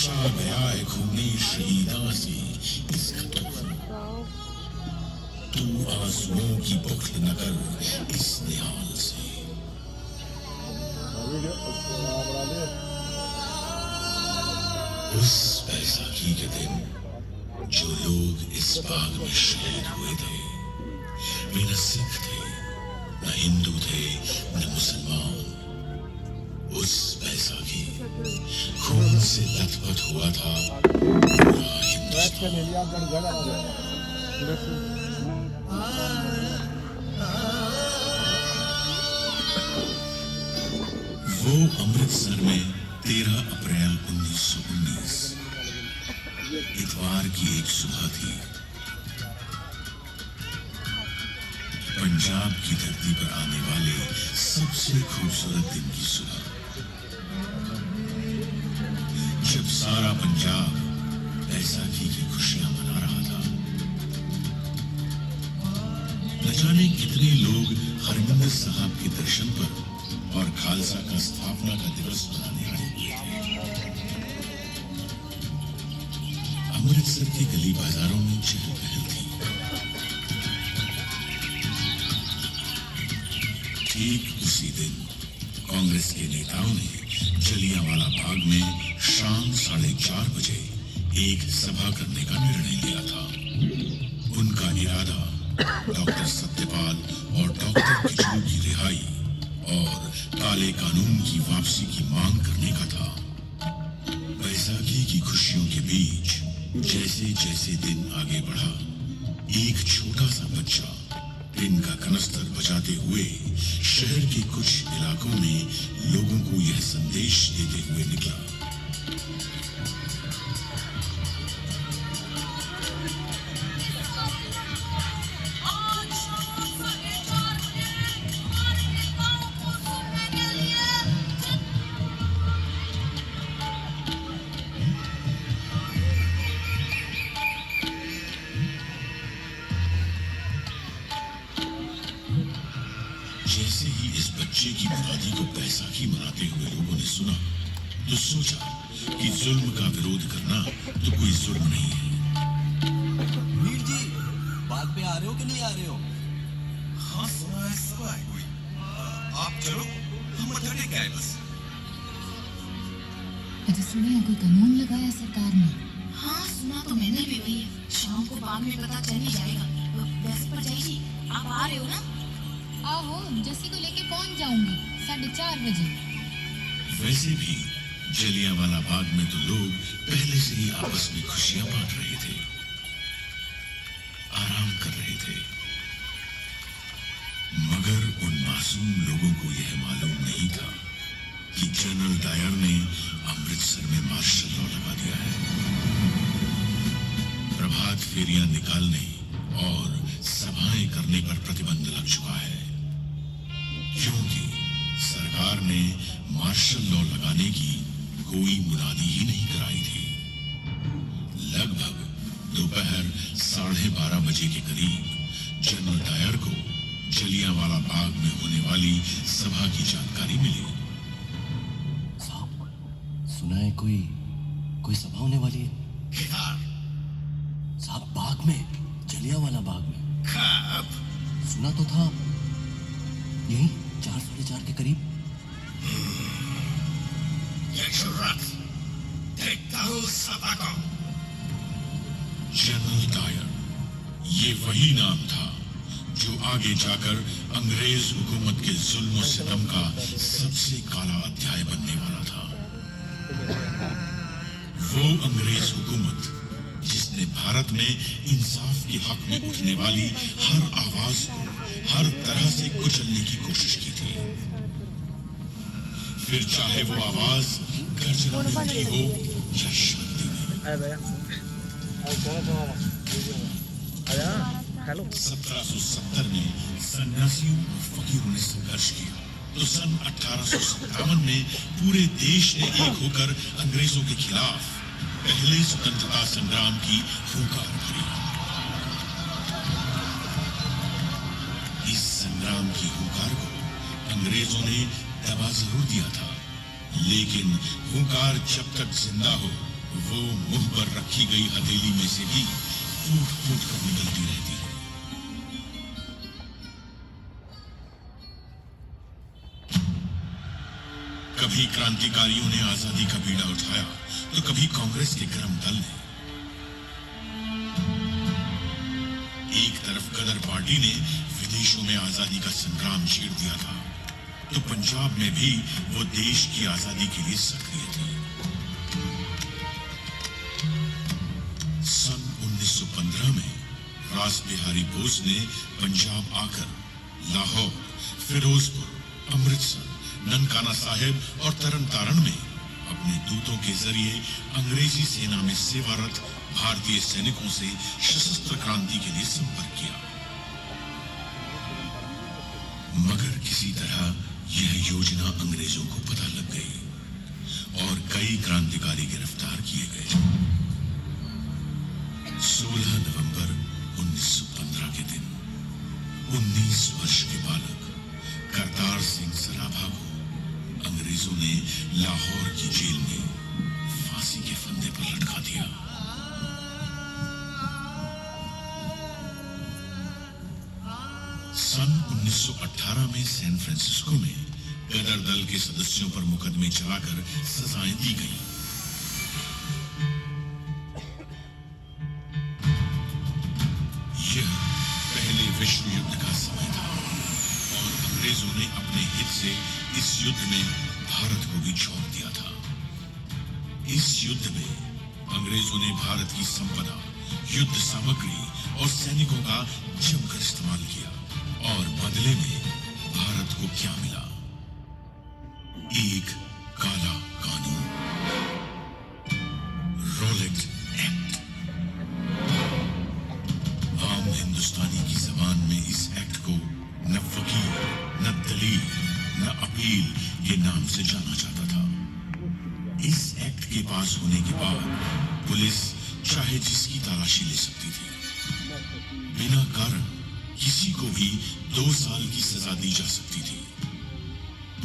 पूछा गया है खूनी शहीदा से इस खत को, तू आंसुओं की बुखल न कर इस निहाल से। उस बैसाखी के दिन जो लोग इस बाग में शहीद हुए थे, वे न सिख थे, न हिंदू थे, न मुसलमान। उस बैसाखी खून से लथपथ हुआ था पूरा हिंदुस्तान। वो अमृतसर में 13 अप्रैल 1919 इतवार की एक सुबह थी। पंजाब की धरती पर आने वाले सबसे खूबसूरत दिन की सुबह, जब सारा पंजाब बैसाखी की खुशियां मना रहा था। न जाने कितने लोग हरमंदिर साहब के दर्शन पर और खालसा का स्थापना का दिवस मनाने आए हुए थे। अमृतसर के गली बाजारों में चहल पहल थी। ठीक उसी दिन कांग्रेस के नेताओं ने जलियांवाला बाग में शाम 4:30 बजे एक सभा करने का निर्णय लिया था। उनका इरादा डॉक्टर सत्यपाल और डॉक्टर किचलू की रिहाई और काले कानून की वापसी की मांग करने का था। बैसाखी की खुशियों के बीच जैसे जैसे दिन आगे बढ़ा, एक छोटा सा बच्चा दिन का कनस्तर बजाते हुए शहर के कुछ इलाकों में लोगों को यह संदेश देते हुए निकला। जैसे ही इस बच्चे की मुरादी को बैसाखी मनाते हुए लोगों ने सुना, तो सोचा कि जुल्म का विरोध करना तो कोई जुल्म नहीं है। वीर जी, बात पे आ रहे हो कि नहीं आ रहे हो? हाँ, सुना है, सब आए कोई। आप चलो, हम मत्था टेक आए बस। अच्छा, सुना है कोई कानून लगाया सरकार ने? हाँ, सुना तो मैंने भी वही है। शाम को बाग में पता चल ही जाएगा। वैसे परजाई जी, आप आ रहे हो ना? आहो, जस्सी को लेके पहुंच जाऊंगी 4:30 बजे। वैसे भी जलियांवाला बाग में तो लोग पहले से ही आपस में खुशियां बांट रहे थे, आराम कर रहे थे। मगर उन मासूम लोगों को यह मालूम नहीं था कि जनरल डायर ने अमृतसर में मार्शल लॉ लगा दिया है। प्रभात फेरियां निकालने और सभाएं करने पर प्रतिबंध लग चुका है, क्योंकि सरकार ने मार्शल लॉ लगाने की कोई मुनादी ही नहीं कराई थी। लगभग दोपहर 12:30 बजे के करीब जनरल डायर को जलियांवाला बाग में होने वाली सभा की जानकारी मिली। साहब, सुना है कोई सभा होने वाली है। किधर? साहब, बाग में, जलियांवाला बाग में। कब? सुना तो था, यही 4-4:30 के करीब। देखता हूँ सभा को। जनरल डायर, ये वही नाम था जो आगे जाकर अंग्रेज हुकूमत के जुल्म और सितम का सबसे काला अध्याय बनने वाला था। वो अंग्रेज हुकूमत जिसने भारत में इंसाफ के हक में उठने वाली हर आवाज को हर तरह से कुचलने की कोशिश की थी, फिर चाहे वो आवाज गर्जना की हो या शांति में। 1770 में सन्यासियों और फकीरों ने संघर्ष किया, तो सन 1857 में पूरे देश ने एक होकर अंग्रेजों के खिलाफ पहले स्वतंत्रता संग्राम की हुंकार भरी। इस संग्राम की हुंकार को अंग्रेजों ने दबा जरूर दिया था, लेकिन हुंकार जब तक जिंदा हो वो मुंह पर रखी गई हथेली में से भी फूट फूट कर निकलती रहती है। कभी क्रांतिकारियों ने आजादी का बीड़ा उठाया तो कभी कांग्रेस के गर्म दल ने। एक तरफ गदर पार्टी ने विदेशों में आजादी का संग्राम छेड़ दिया था, तो पंजाब में भी वो देश की आजादी के लिए सक्रिय थे। सन 1915 में रास बिहारी बोस ने पंजाब आकर लाहौर, फिरोजपुर, अमृतसर, ननकाना साहिब और तरन तारण में अपने दूतों के जरिए अंग्रेजी सेना में सेवारत भारतीय सैनिकों से सशस्त्र क्रांति के लिए संपर्क किया। मगर किसी तरह यह योजना अंग्रेजों को पता लग गई और कई क्रांतिकारी गिरफ्तार किए गए। 16 नवंबर 1915 के दिन 19 वर्ष के बालक करतार सिंह सराभा को अंग्रेजों ने लाहौर की जेल में फांसी के फंदे पर लटका दिया। सन 1918 में सैन फ्रांसिस्को में गदर दल के सदस्यों पर मुकदमे चलाकर सजाएं दी गईं। यह पहले विश्व युद्ध का समय था और अंग्रेजों ने अपने हित से इस युद्ध में भारत को भी छोड़ दिया था। इस युद्ध में अंग्रेजों ने भारत की संपदा, युद्ध सामग्री और सैनिकों का जमकर इस्तेमाल किया और बदले में भारत को क्या मिला? एक काला कानून, रोलेट एक्ट। आम हिंदुस्तानी की जबान में इस एक्ट को न वकील, न दलील, न अपील के नाम से जाना जाता था। इस एक्ट के पास होने के बाद पुलिस चाहे जिसकी तलाशी ले सकती थी। बिना कारण किसी को भी 2 साल की सजा दी जा सकती थी।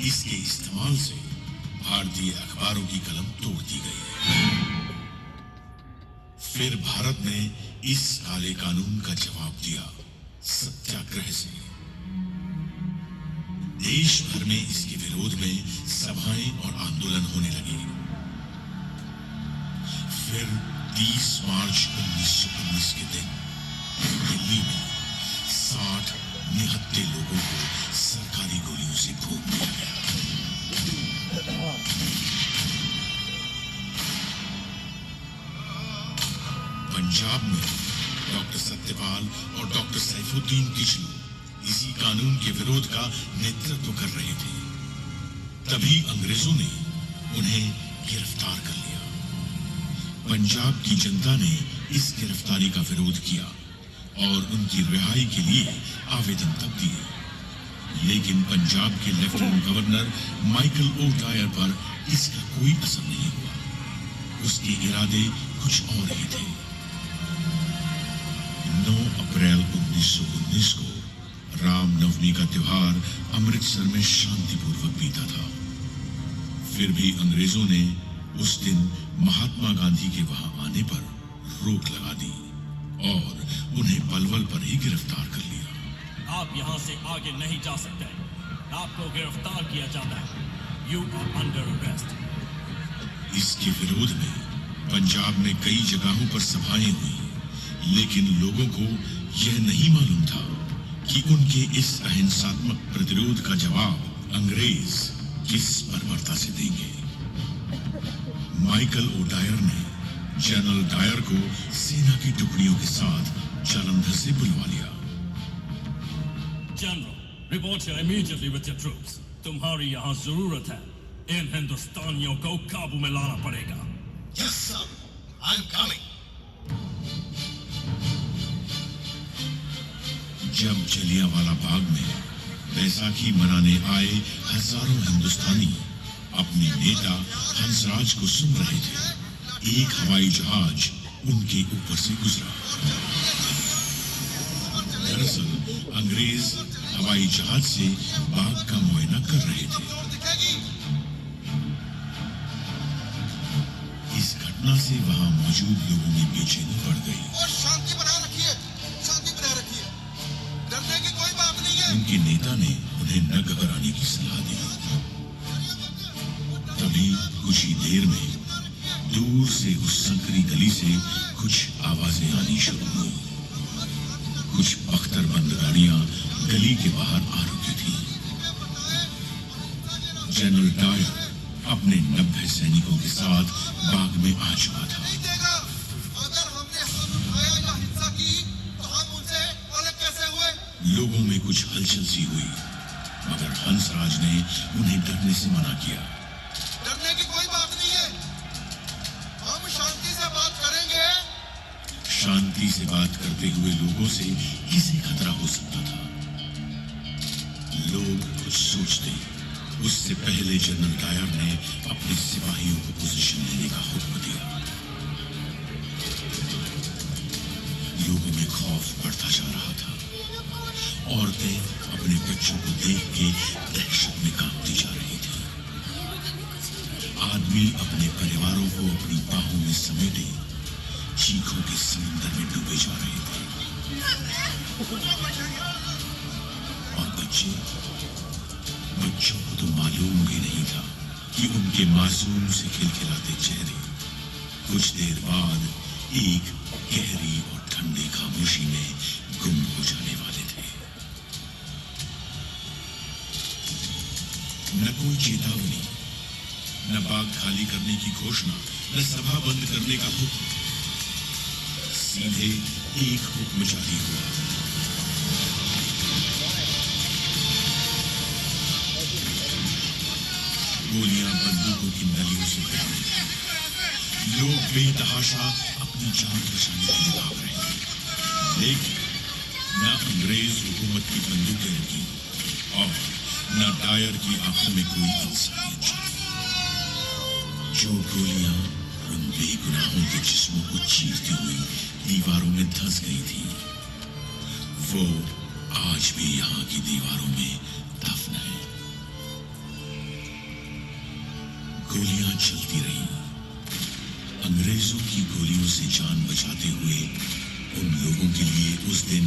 इसके इस्तेमाल से भारतीय अखबारों की कलम तोड़ दी गई। फिर भारत ने इस काले कानून का जवाब दिया सत्याग्रह से। देश भर में इसके विरोध में सभाएं और आंदोलन होने लगे। फिर 30 मार्च 1919 के दिन दिल्ली में 60 निहत्थे लोगों को सरकारी गोलियों से भून दिया गया। पंजाब में डॉक्टर सत्यपाल और डॉक्टर सैफुद्दीन किचलू इसी कानून के विरोध का नेतृत्व कर रहे थे। तभी अंग्रेजों ने उन्हें गिरफ्तार कर लिया। पंजाब की जनता ने इस गिरफ्तारी का विरोध किया और उनकी रिहाई के लिए आवेदन तक दिए, लेकिन पंजाब के lieutenant governor Michael O'Dwyer पर इसका कोई असर नहीं हुआ। उसके इरादे कुछ और ही थे। 9 अप्रैल 1919 को रामनवमी का त्योहार अमृतसर में शांतिपूर्वक बीता था। फिर भी अंग्रेजों ने उस दिन महात्मा गांधी के वहां आने पर रोक लगा दी और उन्हें पलवल पर ही गिरफ्तार कर लिया। आप यहाँ से आगे नहीं जा सकते, आपको गिरफ्तार किया जाता है। You are under arrest. इसके विरोध में पंजाब में कई जगहों पर सभाएं हुई, लेकिन लोगों को यह नहीं मालूम था कि उनके इस अहिंसात्मक प्रतिरोध का जवाब अंग्रेज किस बर्बरता से देंगे। माइकल ओ डायर ने जनरल डायर को सेना की टुकड़ियों के साथ जालंधर से बुलवा लिया। General, report here immediately with your troops. तुम्हारी यहाँ जरूरत है। इन हिंदुस्तानियों को काबू में लाना पड़ेगा। Yes, sir. I'm coming. जब जलियांवाला बाग में बैसाखी मनाने आए हजारों हिंदुस्तानी अपने नेता हंसराज को सुन रहे थे, एक हवाई जहाज उनके ऊपर से गुजरा। दरअसल अंग्रेज हवाई जहाज से बाग का मुआयना कर रहे थे। इस घटना घटना से वहां मौजूद लोगों में बेचैनी बढ़ गई। और शांति बनाए रखिए, शांति बनाए रखिए, डरने की कोई बात नहीं है। उनके नेता ने उन्हें न घबराने की सलाह दी। तभी कुछ ही देर में दूर से उस संकरी गली से कुछ आवाजें आनी शुरू हुई। कुछ बख्तरबंद गाड़ियां गली के बाहर आ रुकी थी। जनरल डायर अपने 90 सैनिकों के साथ बाग में आ चुका था। नहीं देगा। अगर हमने हाथ उठाया या हिंसा की तो हम उनसे अलग कैसे हुए? लोगों में कुछ हलचल सी हुई, मगर हंसराज ने उन्हें डरने से मना किया। डरने की कोई बात नहीं है, हम शांति से बात करेंगे। शांति से बात करते हुए लोगों से किसे खतरा हो सकता था? लोग कुछ सोचते उससे पहले जनरल डायर ने अपने सिपाहियों को पोजीशन लेने का हुक्म दिया। लोगों में खौफ बढ़ता जा रहा था। औरतें अपने बच्चों को देख के दहशत में कांपती जा रही थी। आदमी अपने परिवारों को अपनी बाहों में समेटे चीखों के समुद्र में डूबे जा रहे थे। और बच्चों को तो मालूम भी नहीं था कि उनके मासूम से खिलखिलाते चेहरे कुछ देर बाद एक गहरी और ठंडी खामोशी में गुम हो जाने वाले थे। न कोई चेतावनी, न बाग खाली करने की घोषणा, न सभा बंद करने का हुक्म। सीधे एक हुक्म जारी हुआ। गोलियां बंदूकों की नलियों से बहने। लोग बेतहाशा अपनी जान बचाने के लिए भाग रहे थे, लेकिन न अंग्रेज हुकूमत की बंदूकें रुकी और न डायर की आंखों में कोई इंसानियत झलकी। जो गोलियां उन बेगुनाहों के जिस्मों को चीरती हुई दीवारों में धंस गई थी, वो आज भी यहाँ की दीवारों में दफन है। गोलियां चलती रही। अंग्रेजों की गोलियों से जान बचाते हुए उन लोगों के लिए उस दिन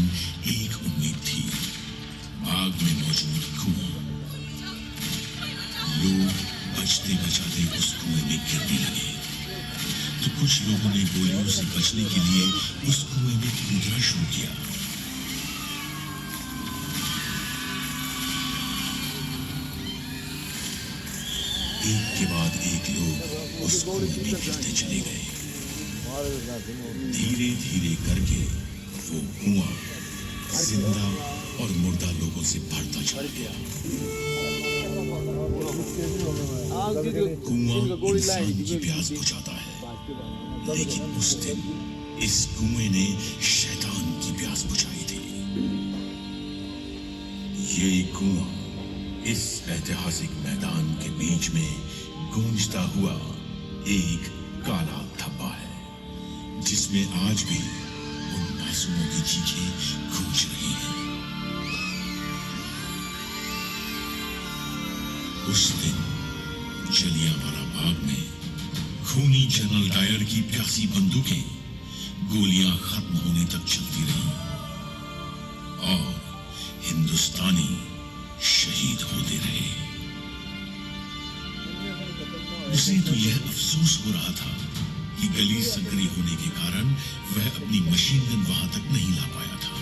एक उम्मीद थी, बाग में मौजूद कुआं। लोग बचते बचाते उस कुएं में गिरने लगे, तो कुछ लोगों ने गोलियों से बचने के लिए उस कुएं में कूदना शुरू किया। एक के बाद एक लोग उस कुएं में गिरते चले गए। धीरे धीरे करके वो कुआं जिंदा और मुर्दा लोगों से भरता चल गया। कुआं इंसान की प्यास बुझाता है, लेकिन उस दिन इस कुएं ने शैतान की प्यास बुझाई थी। ये कुआं इस ऐतिहासिक मैदान के बीच में गूंजता हुआ एक काला धब्बा है, जिसमें आज भी उन मासूमों की चीखें गूंज रही हैं। उस दिन जलियांवाला बाग में खूनी जनरल डायर की प्यासी बंदूकें गोलियां खत्म होने तक चलती रहीं और हिंदुस्तानी शहीद होते रहे। उसे तो यह अफसोस हो रहा था कि गली संकरी होने के कारण वह अपनी मशीन गन वहां तक नहीं ला पाया था।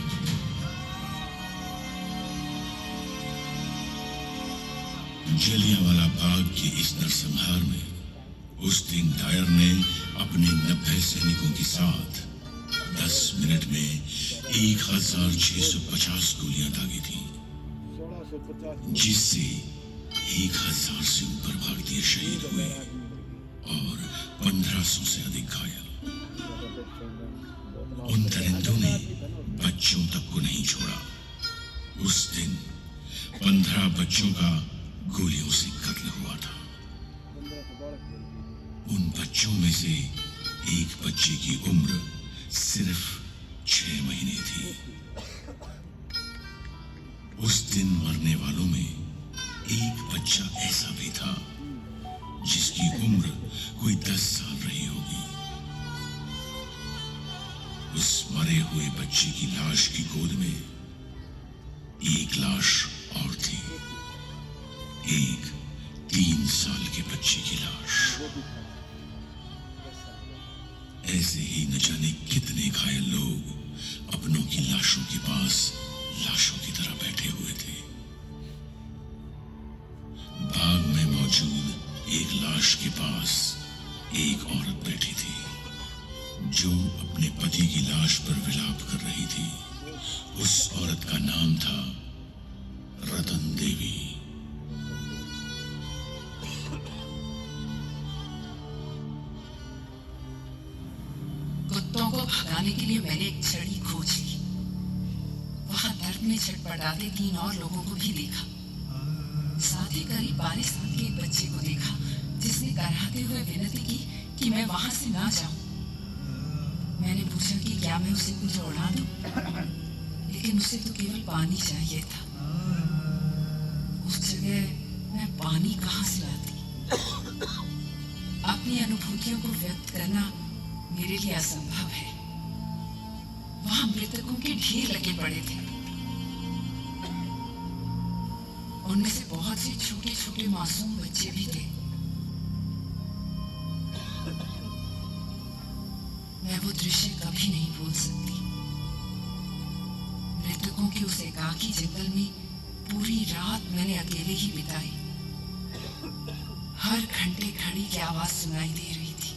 जलियांवाला बाग के इस नरसंहार में उस दिन डायर ने अपने 90 सैनिकों के साथ 10 मिनट में 1650 गोलियां दागी थी, जिससे 1000 से ऊपर भारतीय शहीद हुए और 1500 से अधिक घायल। उन दरिंदों ने बच्चों तक को नहीं छोड़ा। उस दिन 15 बच्चों का गोलियों से कत्ल हुआ था। उन बच्चों में से एक बच्चे की उम्र सिर्फ 6 महीने थी। उस दिन मरने वालों में एक बच्चा ऐसा भी था जिसकी उम्र कोई 10 साल रही होगी। हुए बच्चे की लाश की गोद में एक लाश और थी, एक 3 साल के बच्चे की लाश। ऐसे ही न जाने कितने घायल लोग अपनों की लाशों के पास लाशों की तरह बैठे हुए थे। बाग में मौजूद एक लाश के पास एक औरत बैठी थी, जो अपने पति की लाश पर विलाप कर रही थी। उस औरत का नाम था रतन देवी। कुत्तों को भगाने के लिए मैंने एक छड़ी खोज ली। वहां दर्द में छटपटाते 3 और लोगों को भी देखा। साथ ही करीब 12 साल के एक बच्चे को देखा, जिसने कराहते हुए विनती की कि मैं वहां से ना जाऊं। मैंने पूछा कि क्या मैं उसे कुछ उड़ा दूं, लेकिन उसे तो केवल पानी चाहिए था। उस जगह मैं पानी कहां से लाती? अपनी अनुभूतियों को व्यक्त करना मेरे लिए असंभव है। वहां मृतकों के ढेर लगे पड़े थे। उनमें से बहुत से छोटे छोटे मासूम बच्चे भी थे। मैं वो दृश्य कभी नहीं भूल सकती। मृतकों के उस एकाकी जंगल में पूरी रात मैंने अकेले ही बिताई। हर घंटे घड़ी की आवाज सुनाई दे रही थी।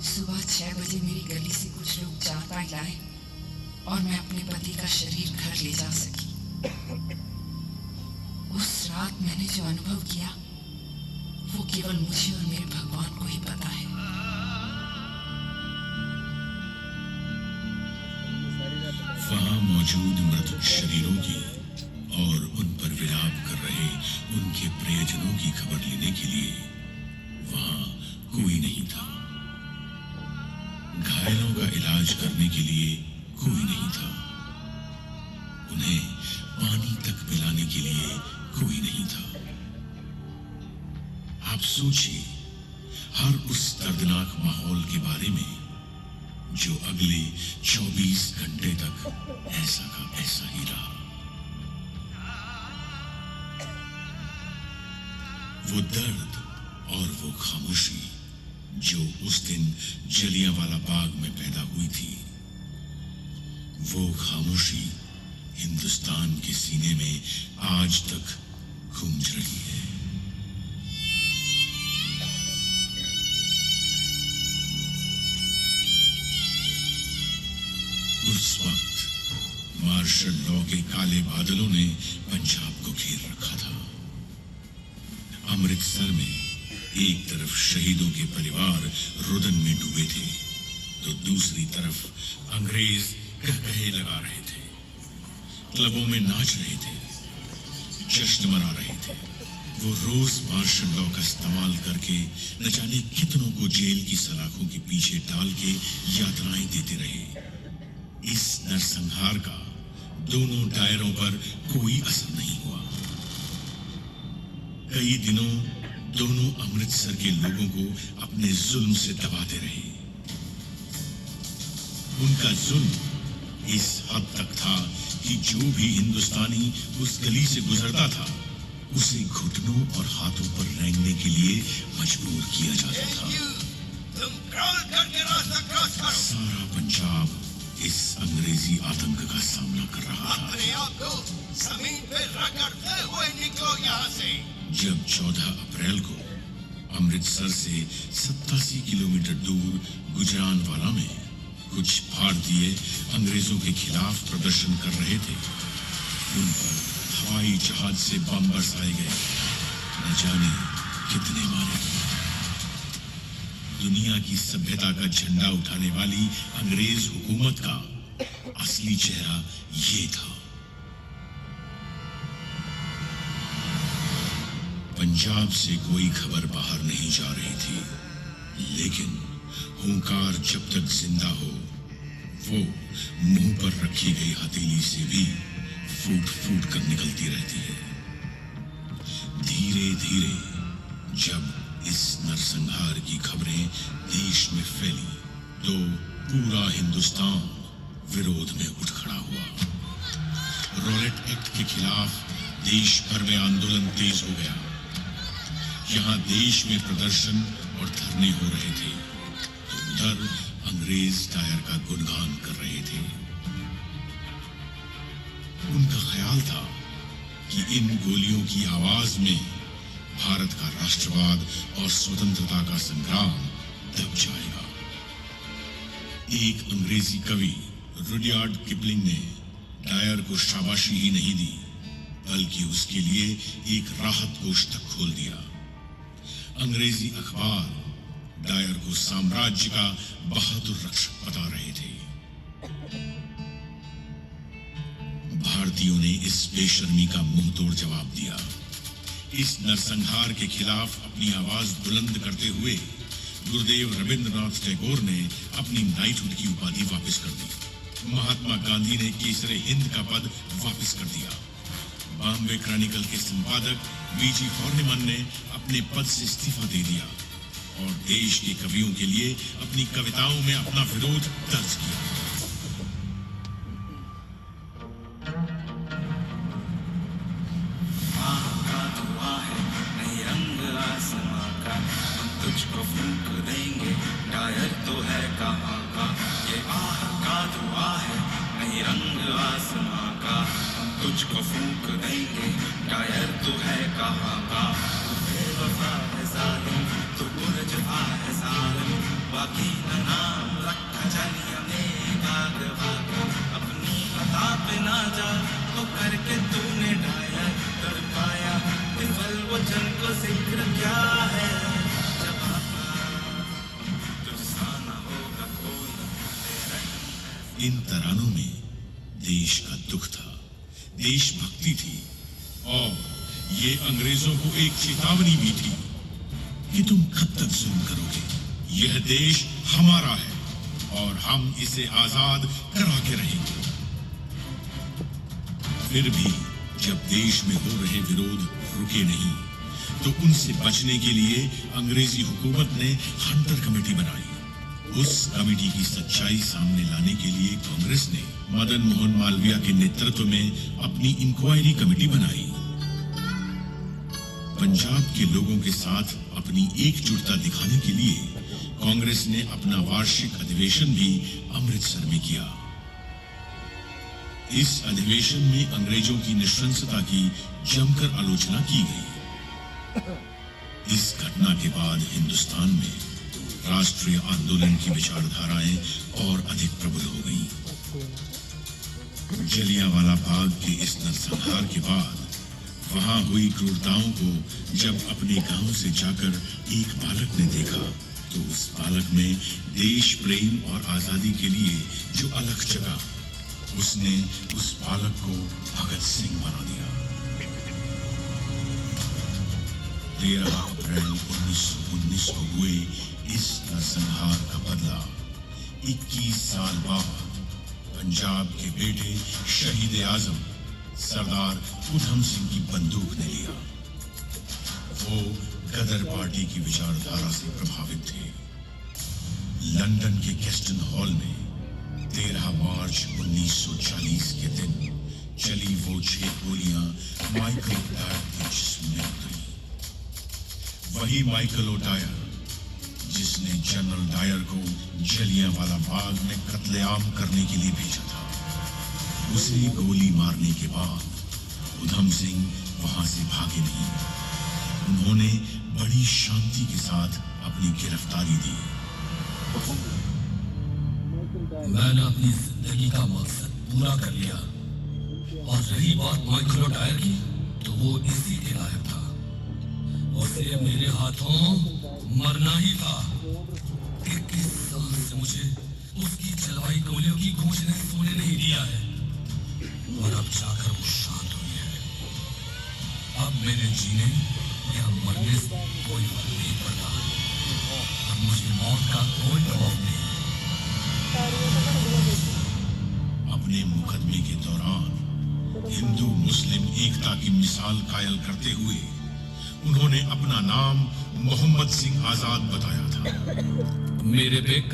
सुबह 6 बजे मेरी गली से कुछ लोग चारपाई लाए और मैं अपने पति का शरीर घर ले जा सकी। उस रात मैंने जो अनुभव किया, वो केवल मुझे और मेरे भगवान को ही पता है। वहां मौजूद मृत शरीरों की और उन पर विलाप कर रहे उनके प्रियजनों की खबर लेने के लिए वहां कोई नहीं था। घायलों का इलाज करने के लिए कोई नहीं था। उन्हें पानी तक पिलाने के लिए कोई नहीं था। आप सोचिए, हर उस दर्दनाक माहौल के बारे में जो अगले 24 घंटे तक ऐसा का ऐसा ही रहा। वो दर्द और वो खामोशी जो उस दिन जलियांवाला बाग में पैदा हुई थी, वो खामोशी हिंदुस्तान के सीने में आज तक गूंज रही है। उस वक्त मार्शल लॉ के काले बादलों ने पंजाब को घेर रखा था। अमृतसर में एक तरफ शहीदों के परिवार रुदन में डूबे थे, तो दूसरी तरफ अंग्रेज कहकहे लगा रहे थे, क्लबों में नाच रहे थे, जश्न मना रहे थे। वो रोज मार्शल लॉ का इस्तेमाल करके न जाने कितनों को जेल की सलाखों के पीछे डाल के यातनाएं देते रहे। इस नरसंहार का दोनों दायरों पर कोई असर नहीं हुआ। कई दिनों दोनों अमृतसर के लोगों को अपने जुल्म से दबाते रहे। उनका जुल्म इस हद तक था कि जो भी हिंदुस्तानी उस गली से गुजरता था, उसे घुटनों और हाथों पर रेंगने के लिए मजबूर किया जाता था। तुम क्रॉल करके रास्ता क्रॉस करो। सारा पंजाब इस अंग्रेजी आतंक का सामना कर रहा था। अपने आप को जमीन पे रगड़ते हुए निकलो यहाँ से। जब 14 अप्रैल को अमृतसर से 87 किलोमीटर दूर गुजरानवाला में कुछ भारतीय अंग्रेजों के खिलाफ प्रदर्शन कर रहे थे, उन पर हवाई जहाज से बम बरसाए गए। न जाने कितने मारे। दुनिया की सभ्यता का झंडा उठाने वाली अंग्रेज हुकूमत का असली चेहरा ये था। पंजाब से कोई खबर बाहर नहीं जा रही थी, लेकिन हुंकार जब तक जिंदा हो, वो मुंह पर रखी गई हथेली से भी फूट फूट कर निकलती रहती है। धीरे धीरे जब इस नरसंहार की खबरें देश में फैली, तो पूरा हिंदुस्तान विरोध में उठ खड़ा हुआ। रॉलेट एक्ट के खिलाफ देश भर में आंदोलन तेज हो गया। यहाँ देश में प्रदर्शन और धरने हो रहे थे, तो उधर अंग्रेज डायर का गुणगान कर रहे थे। उनका ख्याल था कि इन गोलियों की आवाज में भारत का राष्ट्रवाद और स्वतंत्रता का संग्राम दब जाएगा। एक अंग्रेजी कवि रुडयार्ड किपलिंग ने डायर को शाबाशी ही नहीं दी, बल्कि उसके लिए एक राहत कोष तक खोल दिया। अंग्रेजी अखबार डायर को साम्राज्य का बहादुर रक्षक बता रहे थे। भारतीयों ने इस बेशर्मी का मुंह तोड़ जवाब दिया। इस नरसंहार के खिलाफ अपनी आवाज बुलंद करते हुए गुरुदेव रविंद्रनाथ टैगोर ने अपनी नाइटहुड की उपाधि वापस कर दी। महात्मा गांधी ने केसरे हिंद का पद वापस कर दिया। बॉम्बे क्रॉनिकल के संपादक वीजी हॉर्निमन ने अपने पद से इस्तीफा दे दिया और देश के कवियों के लिए अपनी कविताओं में अपना विरोध दर्ज किया। तुझको फूंक देंगे, डायर तो है कहाँ का, ये आह का दुआ है, नहीं रंग आसमां का। तुझको फूंक देंगे, डायर तो है कहाँ का, तू बेवफा है जालिम, तू पुरजफा है जालिम, बाकी का नाम रखा चलिया में भाग भाग, अपनी अता पे ना जा तो करके तूने डायर कर पाया, केवल वो जन को जिक्र क्या है। इन तरानों में देश का दुख था, देशभक्ति थी और ये अंग्रेजों को एक चेतावनी भी थी कि तुम कब तक जुल्म करोगे। यह देश हमारा है और हम इसे आजाद करा के रहेंगे। फिर भी जब देश में हो रहे विरोध रुके नहीं, तो उनसे बचने के लिए अंग्रेजी हुकूमत ने हंटर कमेटी बनाई। उस कमेटी की सच्चाई सामने लाने के लिए कांग्रेस ने मदन मोहन मालवीय के नेतृत्व में अपनी इंक्वायरी कमेटी बनाई। पंजाब के लोगों के साथ अपनी एकजुटता दिखाने के लिए कांग्रेस ने अपना वार्षिक अधिवेशन भी अमृतसर में किया। इस अधिवेशन में अंग्रेजों की नृशंसता की जमकर आलोचना की गई। इस घटना के बाद हिंदुस्तान में राष्ट्रीय आंदोलन की विचारधाराएं और अधिक प्रबल हो गईं। जलियांवाला बाग के इस नरसंहार के बाद वहां हुई क्रूरताओं को जब अपने गांव से जाकर एक बालक ने देखा, तो उस बालक में देश प्रेम और आजादी के लिए जो अलख जगा, उसने उस बालक को भगत सिंह बना दिया। 13 अप्रैल 1919 को हुए इस नरसंहार का बदला 21 साल बाद पंजाब के बेटे शहीद आजम सरदार उधम सिंह की बंदूक ने लिया। वो गदर पार्टी की विचारधारा से प्रभावित थे। लंदन के कैस्टन हॉल में 13 मार्च 1940 के दिन चली वो 6 गोलियां माइकल ओडायर के जिस्म में उतरी। वही माइकल ओडायर जिसने जनरल डायर को जलियांवाला बाग में कत्लेआम करने के लिए भेजा था। उसे गोली मारने के बाद उधम सिंह वहां से भागे नहीं। उन्होंने बड़ी शांति के साथ अपनी गिरफ्तारी दी। मैंने अपनी जिंदगी का मकसद पूरा कर लिया, और रही बात माइकल ओडायर की, तो वो इसी के लायक था। उसे मेरे हाथों मरना ही था। 21 साल से मुझे उसकी चलवाई गोलियों की गूंज ने सोने नहीं दिया है, और अब जाकर वो शांत हुई है। अब मेरे जीने या मरने से कोई फर्क नहीं पड़ता। अब मुझे मौत का कोई खौफ नहीं। अपने मुकदमे के दौरान हिंदू मुस्लिम एकता की मिसाल कायल करते हुए उन्होंने अपना नाम मोहम्मद सिंह आजाद बताया था। मेरे बेग